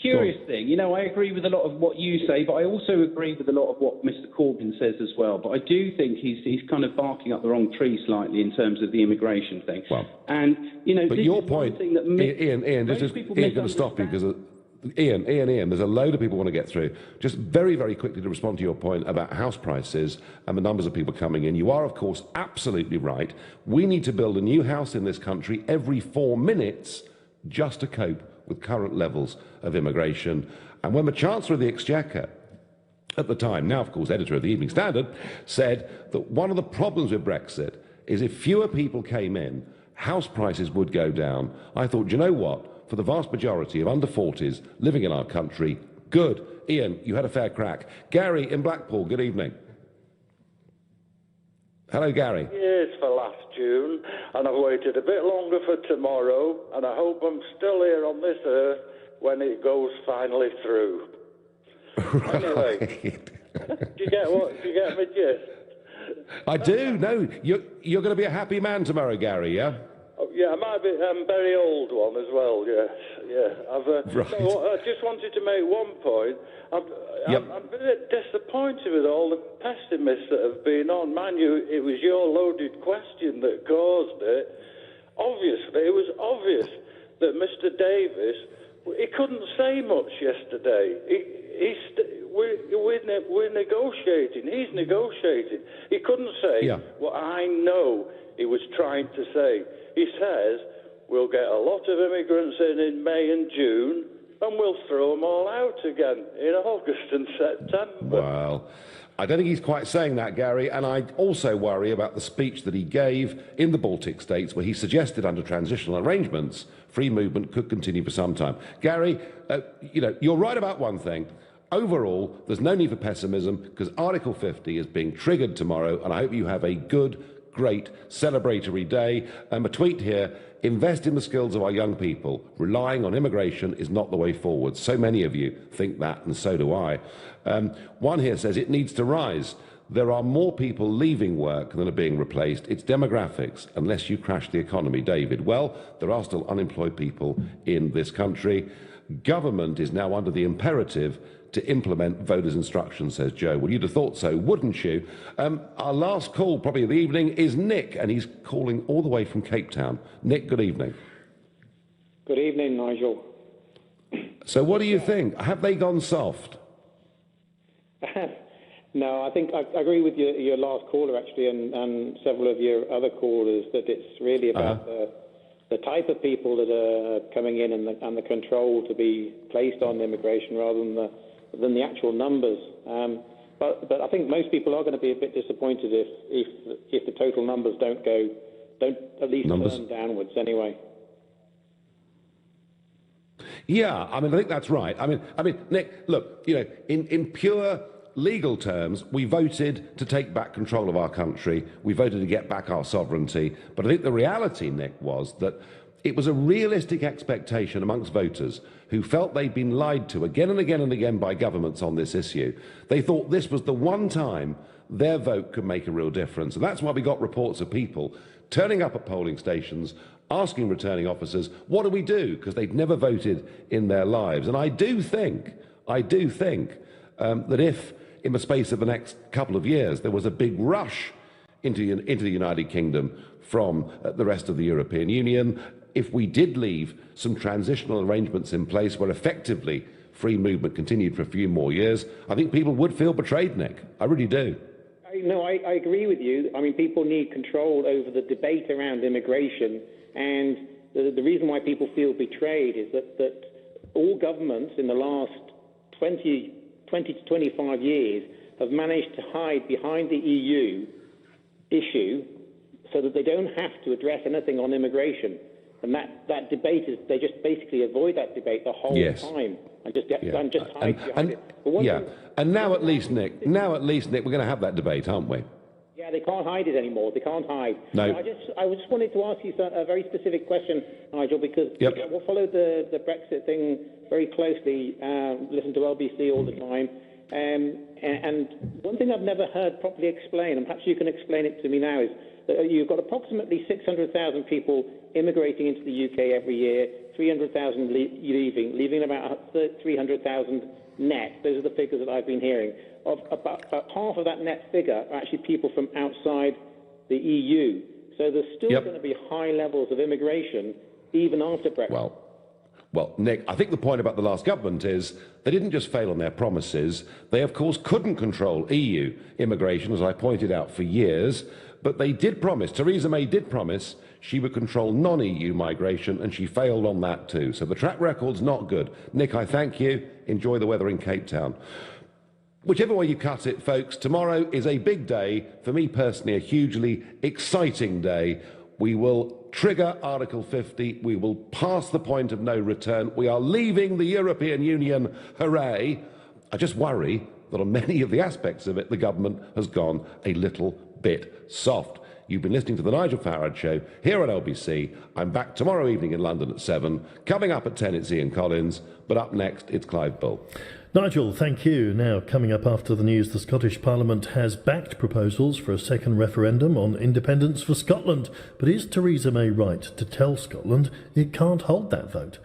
Speaker 17: Curious thing, I agree with a lot of what you say, but I also agree with a lot of what Mr. Corbyn says as well. But I do think he's kind of barking up the wrong tree slightly in terms of the immigration thing.
Speaker 1: Well,
Speaker 17: and
Speaker 1: but your point, Ian, just going to stop you because Ian, there's a load of people want to get through. Just very, very quickly to respond to your point about house prices and the numbers of people coming in. You are, of course, absolutely right. We need to build a new house in this country every 4 minutes just to cope with current levels of immigration. And when the Chancellor of the Exchequer, at the time, now of course editor of the Evening Standard, said that one of the problems with Brexit is if fewer people came in, house prices would go down. I thought, you know what? For the vast majority of under 40s living in our country, good. Ian, you had a fair crack. Gary in Blackpool, good evening. Hello, Gary.
Speaker 15: Years for last June, and I've waited a bit longer for tomorrow, and I hope I'm still here on this earth when it goes finally through.
Speaker 1: Right.
Speaker 15: Anyway, do you get my gist?
Speaker 1: I do. No, you're going to be a happy man tomorrow, Gary. Yeah.
Speaker 15: Oh, yeah, I might be a very old one as well. Yes, yeah.
Speaker 1: Right.
Speaker 15: So I just wanted to make one point. I'm a bit disappointed with all the pessimists that have been on. Mind you, it was your loaded question that caused it. Obviously, it was obvious that Mr. Davis, he couldn't say much yesterday. We're negotiating. He's negotiating. He couldn't say what I know he was trying to say. He says we'll get a lot of immigrants in May and June, and we'll throw them all out again in August and September.
Speaker 1: Well, I don't think he's quite saying that, Gary, and I also worry about the speech that he gave in the Baltic states where he suggested under transitional arrangements free movement could continue for some time. Gary, you're right about one thing. Overall, there's no need for pessimism because Article 50 is being triggered tomorrow, and I hope you have a good, great celebratory day. A tweet here, invest in the skills of our young people. Relying on immigration is not the way forward. So many of you think that, and so do I. One here says it needs to rise. There are more people leaving work than are being replaced. It's demographics, unless you crash the economy, David. Well, there are still unemployed people in this country. Government is now under the imperative to implement voters' instructions, says Joe. Well, you'd have thought so, wouldn't you? Our last call, probably of the evening, is Nick, and he's calling all the way from Cape Town. Nick, good evening.
Speaker 18: Good evening, Nigel.
Speaker 1: So what do you think? Have they gone soft?
Speaker 18: No, I think I agree with your last caller, actually, and several of your other callers, that it's really about the type of people that are coming in and the control to be placed on immigration rather than the actual numbers. But I think most people are going to be a bit disappointed if the total numbers don't at least turn downwards anyway.
Speaker 1: Yeah, I think that's right. I mean, Nick, look, in pure legal terms, we voted to take back control of our country. We voted to get back our sovereignty. But I think the reality, Nick, was that it was a realistic expectation amongst voters who felt they'd been lied to again and again and again by governments on this issue. They thought this was the one time their vote could make a real difference. And that's why we got reports of people turning up at polling stations, asking returning officers, what do we do? Because they'd never voted in their lives. And I do think that if, in the space of the next couple of years, there was a big rush into the United Kingdom from the rest of the European Union, if we did leave some transitional arrangements in place where effectively free movement continued for a few more years, I think people would feel betrayed, Nick. I really do.
Speaker 18: I agree with you. I mean, people need control over the debate around immigration, and the reason why people feel betrayed is that all governments in the last 20 to 25 years have managed to hide behind the EU issue so that they don't have to address anything on immigration. And that debate is, they just basically avoid that debate the whole time and just hide behind it.
Speaker 1: And now at least, Nick, we're going to have that debate, aren't we?
Speaker 18: Yeah, they can't hide it anymore. They can't hide.
Speaker 1: No.
Speaker 18: I just wanted to ask you a very specific question, Nigel, because we followed the Brexit thing very closely, listen to LBC all the time. And one thing I've never heard properly explained, and perhaps you can explain it to me now, is that you've got approximately 600,000 people immigrating into the UK every year, 300,000 leaving about 300,000 net. Those are the figures that I've been hearing. About half of that net figure are actually people from outside the EU. So there's still going to be high levels of immigration even after Brexit.
Speaker 1: Well, Nick, I think the point about the last government is they didn't just fail on their promises. They, of course, couldn't control EU immigration, as I pointed out, for years. But they did promise, Theresa May did promise, she would control non-EU migration, and she failed on that too. So the track record's not good. Nick, I thank you. Enjoy the weather in Cape Town. Whichever way you cut it, folks, tomorrow is a big day. For me personally, a hugely exciting day. We will trigger Article 50. We will pass the point of no return. We are leaving the European Union. Hooray! I just worry that on many of the aspects of it, the government has gone a little bit soft. You've been listening to The Nigel Farage Show here at LBC. I'm back tomorrow evening in London at 7. Coming up at 10, it's Ian Collins. But up next, it's Clive Bull.
Speaker 6: Nigel, thank you. Now, coming up after the news, the Scottish Parliament has backed proposals for a second referendum on independence for Scotland. But is Theresa May right to tell Scotland it can't hold that vote?